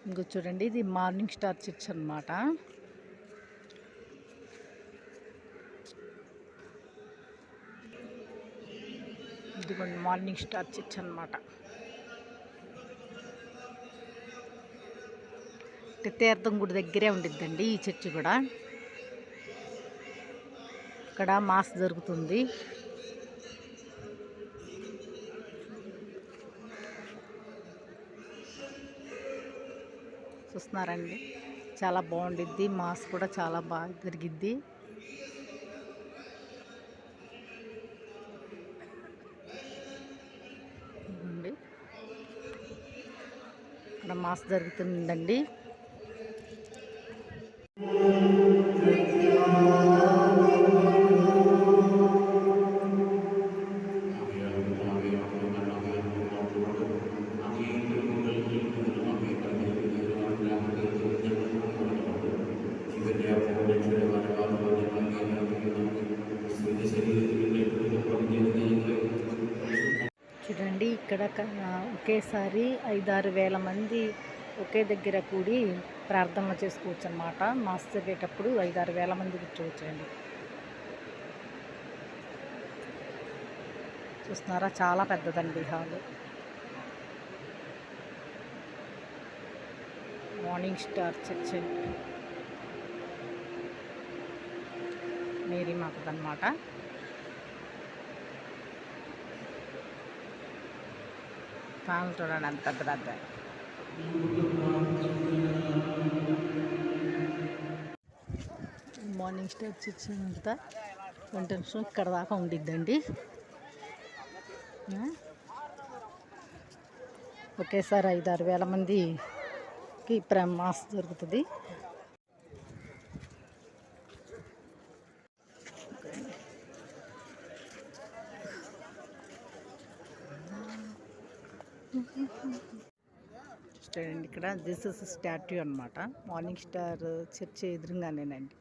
ఇంకో చూడండి, ఇది మార్నింగ్ స్టార్ చర్చ్ అన్నమాట. ఇదిగోండి మార్నింగ్ స్టార్ చర్చ్ అన్నమాట. తీర్థం గుడి దగ్గరే ఉండిద్దండి ఈ చర్చి కూడా. ఇక్కడ మాస్ జరుగుతుంది. చూస్తున్నారండి, చాలా బాగుండిద్ది. మాస్ కూడా చాలా బాగా జరిగిద్ది. ఇక్కడ మాస్ జరుగుతుందండి. చూడండి, ఇక్కడ ఒకేసారి 5-6 వేల మంది ఒకే దగ్గర కూడి ప్రార్థనలు చేసుకోవచ్చు అన్నమాట. మాస్ జరిగేటప్పుడు 5-6 వేల మంది కూర్చోవచ్చండి. చూస్తున్నారా, చాలా పెద్దదండి hall. Morning star church Mary మాతదన్నమాట. ఫ్యాన్లు చూడండి అంత పెద్ద పెద్ద. మార్నింగ్ స్టార్ చర్చ్ అంతా ఎంట్రన్స్ ఇక్కడ దాకా ఉండిద్దండి. ఒకేసారి 5-6 వేల మందికి మాస్ జరుగుతుంది. చూడండి, ఇక్కడ జీసస్ స్టాట్యూ అన్నమాట. Morning star church ఎదురుగానేనండి.